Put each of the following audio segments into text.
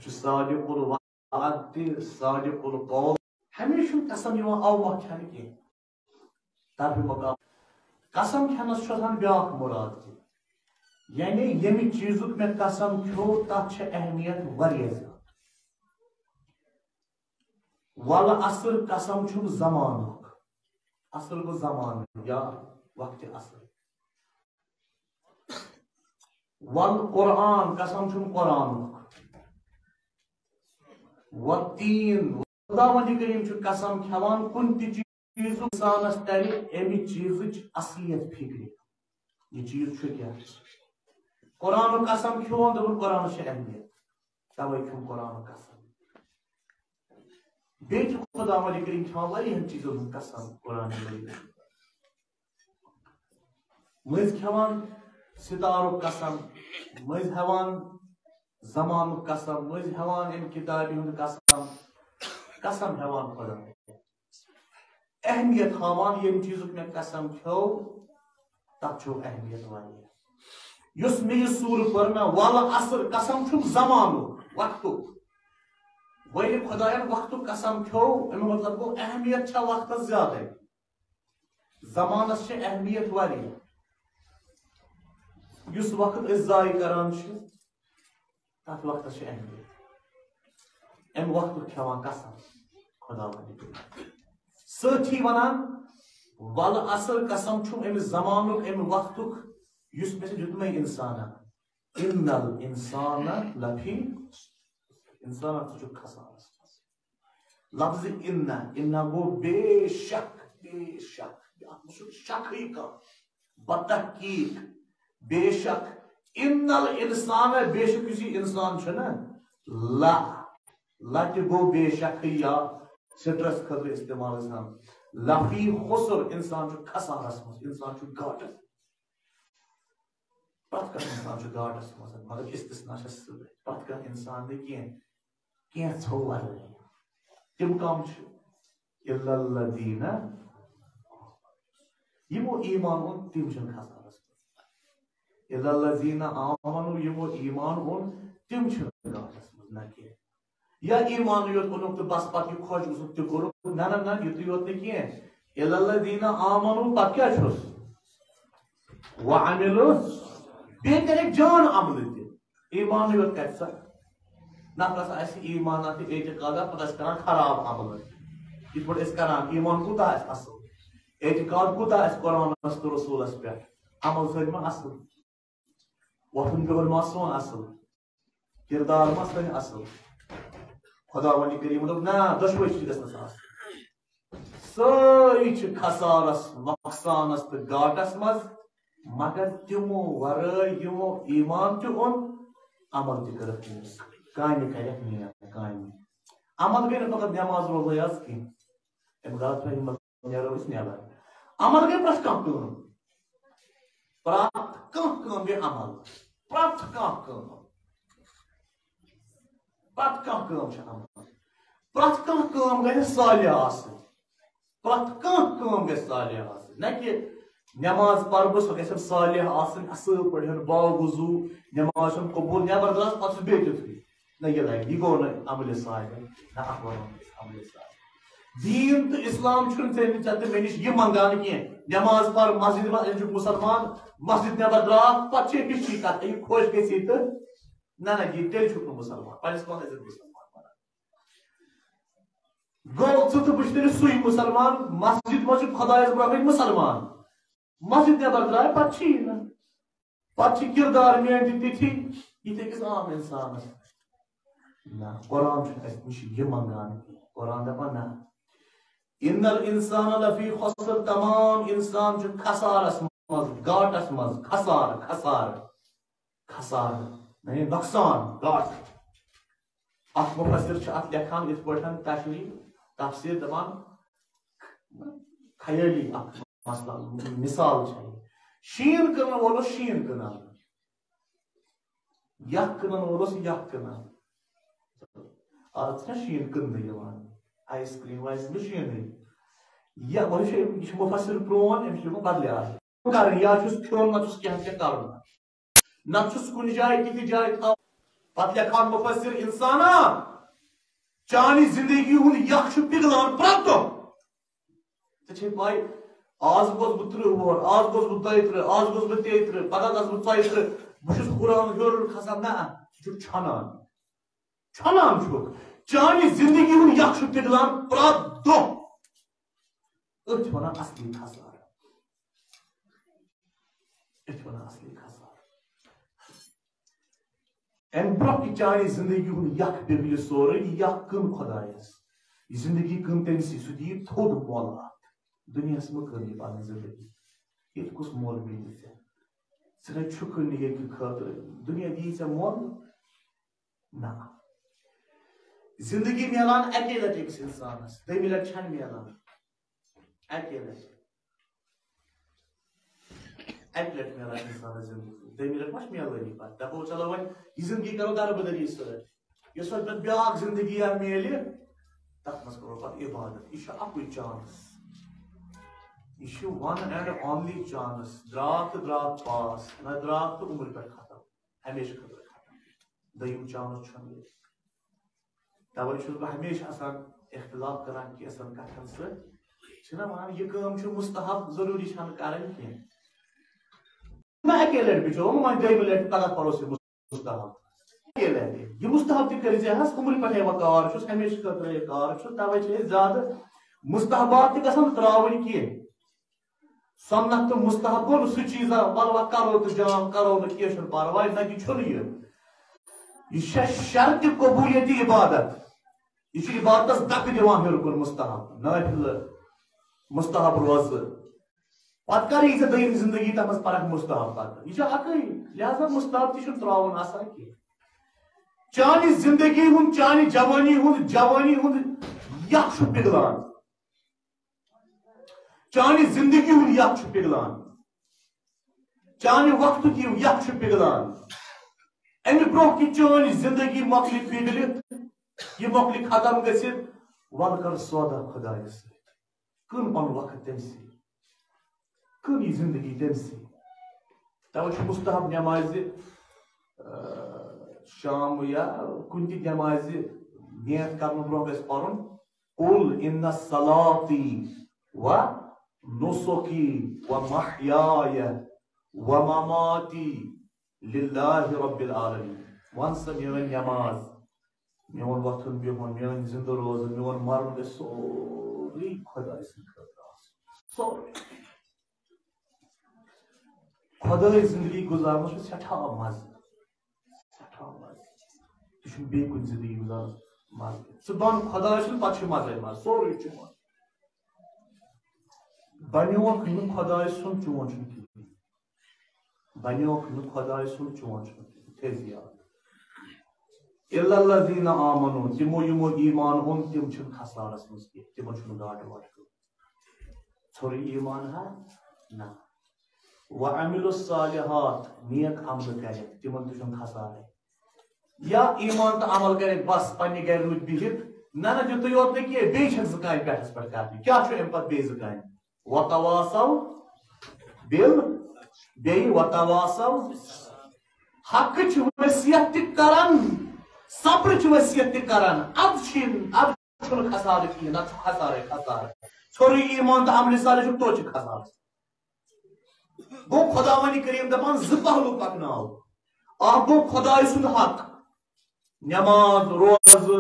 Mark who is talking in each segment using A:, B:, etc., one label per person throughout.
A: صادق الوعد صادق القول ہمیشہ قسم یوان اوہ کھانے کی طرف مقام قسم کھانس چھان بیاکھ مراد تہ یعنی یمہ چیزک میں قسم کھو تتھ چھ اہمیت واریاہ زیادہ ول اصل قسم چھم زمانک اصل گو زمان یا وقت اصل ول قرآن قسم چھم قرآنک والتین خدا وندی کریم چھ قسم کھوان کن تہ چیز انسانس تر امی چیزچ اصلیت فکر یہ چیز چھ کیا قرآن قسم کھون دپن قرآن چھ اہمیت توے کھون قرآن قسم بیچ خدا وندی کریم کھوان واریاہن چیزن قسم قرآن مجید مز کھوان ستارک قسم مز ہیوان زمان قسم مز ہیوان ان کتابی ہند قسم قسم ہیوان خدا اہمیت ہاوان یم چیزک میں قسم کھو تب چھو اہمیت واریاہ یس میں یہ سور پر میں والا اثر قسم چھو زمانو وقتو وہی خدایان وقتو قسم کھو امی مطلب کو اہمیت چھا وقت زیادہ زمانس چھ اہمیت واریاہ یس وقت اس ضائع کران چھ تات وقت چھ اہمیت ام وقت کھوان قسم خدا وندی ساتھی ونان ول اصل قسم چھم ام زمانک ام وقتک یس میں جتمے انسان ان الانسان لفی انسان چھ خسارس لفظ ان گو بے شک شک ہی کا بتحقیق بے شک ان الانسان بے شک کسی انسان چھ نا لا لٹ گو بے شک یا سٹرس خطر استعمال گژھان لفی خسر انسان چھ خسارس مز انسان چھ گاٹس پتہ کر انسان چھ گاٹس مز مگر استثناء چھ پتہ کر انسان نے کی ژھوور تم کم چھ الا الذین یمو ایمان اون تم چھ خسارس مز الا الذین آمنوا یمو ایمان اون تم چھ گاٹس مز نہ کہ یا ایمان یوت اونک تو بس پتہ یہ خوش گژھن تہ کور نہ نہ نہ یت یوت نہ کینٛہہ الا الذین آمنوا پتہ کیا چھس وعملوا بیٚیہِ کَرٮ۪کھ جان عمل تہ ایمان یوت کَرِ سا نفرس آسہِ ایمانا تہ اعتقادا پتہ آسہِ کران خراب عمل یِتھ پٲٹھۍ أسۍ کران ایمان کوٗتاہ آسہِ اصل اعتقاد کوٗتاہ آسہِ قرآنس تہٕ رسوٗلس پٮ۪ٹھ عمل سۭتۍ ما اصل وۄتھُن بِہُن ما سون اصل کردار ما سٲنۍ اصل خدا ولی کریم دوٚپ نا دۄشوے چیٖز گژھِ نہٕ آسٕنۍ سٲری چھِ خسارس نۄقصانس تہٕ گاٹس منٛز مگر تِمو ورٲے یِمو ایمان تہِ اوٚن عمل تہِ کٔرٕکھ کامہِ کرٮ۪کھ نیک کامہِ عمل گٔے نہٕ فقط نٮ۪ماز روزے یٲژ کینٛہہ امہِ رات فہمہِ منٛز نیرو أسۍ نٮ۪بر عمل گٔے پرٛٮ۪تھ کانٛہہ کٲم پرٛٮ۪تھ کانٛہہ کٲم گٔے عمل پرٛٮ۪تھ کانٛہہ کٲم پرٛٮ۪تھ کانٛہہ کٲم چھِ عمل پرٛٮ۪تھ کانٛہہ کٲم گژھِ صالح آسٕنۍ پرٛٮ۪تھ کانٛہہ کٲم گژھِ صالح آسٕنۍ نہ کہِ نٮ۪ماز پرٕ بہٕ سۄ گژھِ صالح آسٕنۍ اصل پٲٹھۍ باوضوٗ نٮ۪ماز چھم قبوٗل نٮ۪بر درٛاس پتہٕ چھُس بیٚیہِ تیُتھُے نہ یہِ لگہِ یہِ گوٚو نہٕ عملہِ صالح نہ اکھ وَنو أسۍ عملہِ صالح دیٖن تہٕ اسلام چھُنہٕ ژےٚ تہٕ مےٚ نِش یہِ منگان کینٛہہ نٮ۪ماز پر مسجد منٛز أسۍ چھُ مُسلمان مسجد نٮ۪بر درٛاو پتہٕ چھِ ہِشی کتھ یہِ خۄش گژھی تہٕ نہ نہ یہِ تیٚلہِ چھُکھ نہٕ مُسلمان پننِس پانس ٲسۍ مُسلمان ونان گوٚو ژٕ تہٕ بہٕ چھُ تیٚلہِ سُے مُسلمان مسجد منٛز چھِ خۄدایس برونٛہہ مُسلمان مسجد نٮ۪بر درٛاے پتہٕ چھِی نہٕ پتہٕ چھِ کردار میٲنۍ تہِ تِتھی یِتھ أکِس عام انسانس نہ قرآن چھُنہٕ اَسہِ نِش یہِ منگان کینٛہہ قرآن دپان نہ ان الانسان لفی خسر تمام انسان چھُ خسارس منٛز گاٹس منٛز خسارٕ خسارٕ خسارٕ یعنی نۄقصان گاٹہٕ اتھ مُفسر چھُ اتھ لیکھان یِتھ پٲٹھۍ تشریح تفسیٖر دپان خیٲلی اکھ مسئلہ مثال چھےٚ شیٖن کٕنن وول اوس شیٖن کٕنان یخ کٕنن وول اوس یخ کٕنان آز چھُنہ شیٖن کٕننہٕ یِوان آیس کریم وایس کریم شیٖنٕے یا وۄنۍ چھُ یہِ چھُ مُفسر پرون أمِس چھُ یِوان بدلہِ آسان کرٕنۍ یا چھُس کھیوٚن نہ چھُس کینٛہہ کینٛہہ کرُن نہ چھُس کُنہِ جایہِ تِتھِ جایہِ تھاوُن پتہ لکھان مفسر انسانا چانی زندگی ہند یک چھ پگلان پرت دۄہ ژےٚ چھے پاے آز گوس بہٕ 30 وُہر آز گوس بہٕ 32 آز گوس بہٕ 33 پگہہ گژھٕ بہٕ 42 بہٕ چھُس ہُران ہیوٚر کھسان نہ ژٕ چھُکھ چھنان چھنان چھُکھ چانی زندگی ہند یک چھ پگلان پرت دۄہ أتھۍ وَنان اصلی خسارٕ أتھۍ وَنان اصلی خسارٕ امہ برونٛہہ کہِ چانہِ زندگی ہُنٛد یک پِگلہِ سورُے یہِ یک کٕن خۄدایس یہِ زندگی کٕن تٔمسٕے سُہ دِیہِ تھوٚد مۄل اکھ دُنیاہس مہ کٕن یہِ پنٕنۍ زندگی ییٚتہِ کُس مۄل میلہِ ژےٚ ژٕ نے چھُکھٕے نہٕ ییٚتہِ خٲطرٕ دُنیا دِیہِ ژےٚ مۄل نہ زندگی میلان اکے لٹہِ أکِس انسانس دوٚیمہِ لٹہِ چھنہٕ میلان اکے لٹہِ اکہِ لٹہِ میلان انسانس زندگی دوٚیمہِ لٹہِ ما چھِ میلٲنی پتہٕ دپو چلو وۄنۍ یہِ زندگی کرو دربدری سۭتۍ یۄس وۄنۍ پتہٕ بیاکھ زندگی میلہِ تتھ منٛز کرو پتہٕ عبادت یہِ چھُ اکُے چانس یہ چھُ ون اینڈ اونلی چانس درٛاو تہٕ درٛاو پاس نہ درٛاو تہٕ عمرِ پٮ۪ٹھ ختم ہمیشہٕ خٲطرٕ ختم دوٚیِم چانس چھُنہٕ ییٚتہِ توے چھُس بہٕ ہمیشہٕ آسان اختلاف کران کینٛژن کتھن سۭتۍ چھِنہ ونان یہِ کٲم چھُ مستحب ضروٗری چھنہٕ کرٕنۍ کینٛہہ میں اکے لٹہِ بچو وۄنۍ دوٚیمہِ لٹہِ پگہہ پروس یہِ مستحب اکے لٹہِ یہِ مستحب تہِ کٔرۍ زِ حظ عمرِ پٮ۪ٹھے وۄنۍ کار چھُس ہمیشہٕ خٲطرٕ یہِ کار چھُ توے چھِ أسۍ زیادٕ مستحبات تہِ گژھن ترٛاوٕنۍ کینٛہہ سنت تہٕ مستحب گوٚو نہٕ سُہ چیٖزا وَلہٕ وۄنۍ کرو تہٕ جان کرو نہٕ کینٛہہ چھُنہٕ پرواے نہ یہِ چھُنہٕ یہِ چھےٚ شرطِ قبوٗلیتِ عبادت یہ چھُ عبادتس دکہٕ دِوان ہیوٚر کُن مستحب نٲفِلہٕ مستحب روزٕ پتہٕ کر یی ژےٚ دوٚیِم زندگی تتھ منٛز پرکھ مستحب پتہٕ یہِ چھُ اکٕے لہذا مستحب تہِ چھُنہٕ ترٛاوُن آسان کینٛہہ چانہِ زندگی ہُنٛد چانہِ جوانی ہُنٛد یک چھُ پِگلان چانہِ زندگی ہُنٛد یک چھُ پِگلان چانہِ وقتُک یہِ یک چھُ پِگلان امہِ برونٛہہ کہِ چٲنۍ زندگی مۄکلہِ پِگلِتھ یہ مۄکلہِ ختم گٔژھِتھ وَلہٕ کر سودا خۄدایس سۭتۍ کٕن پنُن وقت تٔمسٕے کٕن یہِ زندگی تٔمسٕے توے چھُ مستحب نٮ۪مازِ شام یا کُنہِ تہِ نٮ۪مازِ نیت کرنہٕ برونٛہہ گژھِ پرُن قُل اِنَّ صَلاتِی و نُسُکی و محیایا و مماتی للہ رب العالمین ون سا میٲنۍ نٮ۪ماز میون وۄتھُن بِہُن میٲنۍ زندٕ روزُن میون مرُن گژھِ سورُے خۄداے سٕنٛدِ خٲطرٕ آسُن سورُے خۄداے زندگی گُزارنس چھُ سٮ۪ٹھاہ مزٕ یہِ چھُنہٕ بیٚیہِ کُنہِ زندگی گُزارنس مزٕ ژٕ بن خۄداے سُنٛد پتہٕ چھُ مزے مزٕ سورُے چھُ مزٕ بنیوکھ نہٕ خۄداے سُنٛد چون چھُنہٕ کِہیٖنۍ بنیوکھ نہٕ خۄداے سُنٛد چون چھُنہٕ کِہیٖنۍ تھٲیزِ یاد اِلَّا الَّذِينَ آمَنُوا تِمو یِمو ایٖمان اوٚن تِم چھِنہٕ خسارس منٛز کینٛہہ تِمن چھُنہٕ گاٹہٕ واٹہٕ ژھوٚرُے ایٖمان ہا نہ وَعَمِلُوا الصَّالِحَاتِ نیک عملہٕ کرٮ۪کھ تِمن تہِ چھُنہٕ خسارے یا ایٖمان تہٕ عمل کرٮ۪کھ بس پننہِ گرِ روٗدۍ بِہِتھ نہ نہ تیُتُے یوت نہٕ کینٛہہ بیٚیہِ چھکھ زٕ کامہِ پٮ۪ٹھس پٮ۪ٹھ کرنہِ کیٛاہ چھُ امہِ پتہٕ بیٚیہِ زٕ کامہِ وَتَواسَو بیٚیہِ وَتَواسَو حقٕچ وصیت تہِ کران صبرٕچ وصیت تہِ کران اب چھُنہٕ خسارٕ کِہیٖنۍ نتہٕ چھُ خسارے خسارٕ ژھوٚرُے ایٖمان تہٕ عملہِ صالح چھُکھ توتہِ چھُ خسارٕ گوٚو خۄداوندی کریٖم دپان زٕ پہلوٗ پکناو اکھ گوٚو خۄداے سُنٛد حق نٮ۪ماز روزٕ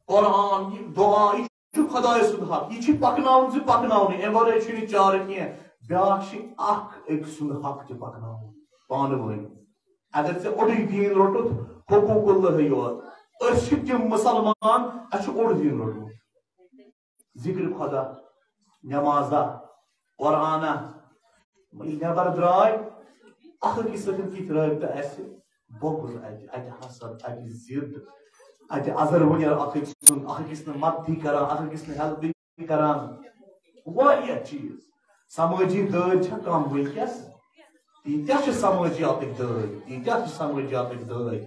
A: قرآن یہِ دُعا یہِ چھُ خۄداے سُنٛد حق یہِ چھُ پکناوُن زِ پکناونٕے امہِ ورٲے چھُنہٕ چارٕ کینٛہہ بیٛاکھ چھِ اکھ أکۍ سُنٛد حق تہِ پکناوُن پانہٕ ؤنۍ اگر ژےٚ اوٚڑُے دیٖن روٚٹُتھ حقوٗق اللہٕے یوت أسۍ چھِ تِم مُسلمان اَسہِ چھُ اوٚڑ دیٖن روٚٹمُت ذِکرِ خۄدا نٮ۪مازا قرآنا ییٚلہِ نٮ۪بر درٛاے اکھ أکِس سۭتۍ کِتھ رٲبطہٕ اَسہِ بۄگُز اَتہِ حسد اَتہِ ضِد اَتہِ اَزروٕنیر اکھ أکۍ سُنٛد اکھ أکِس نہٕ مددٕے کران اکھ أکِس نہٕ ہیلپٕے کران واریاہ چیٖز سمٲجی دٲدۍ چھےٚ کم وٕنکیٚس تیٖتیاہ چھِ سمٲجیاتٕکۍ دٲدۍ تیٖتیاہ چھِ سمٲجیاتٕکۍ دٲدۍ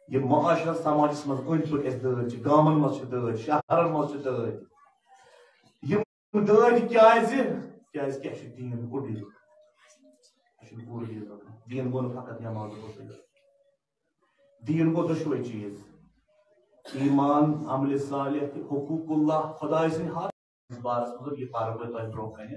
A: یِم معاشرت سماجس منٛز أنٛدۍ پٔکۍ اَسہِ دٲدۍ چھِ گامن منٛز چھِ دٲدۍ شہرن منٛز چھِ دٲدۍ یِم دٲدۍ کیٛازِ کیٛازِ اَسہِ چھُ دیٖن اوٚڑُے اَسہِ چھُنہٕ پوٗرٕ دیٖن دیٖن گوٚو نہٕ فقط نٮ۪ماز دین گو دشوے چیز ایمان عمل صالح حقوق اللہ خدا سن حق اس بارس مطلب یہ پارو تہ برو کن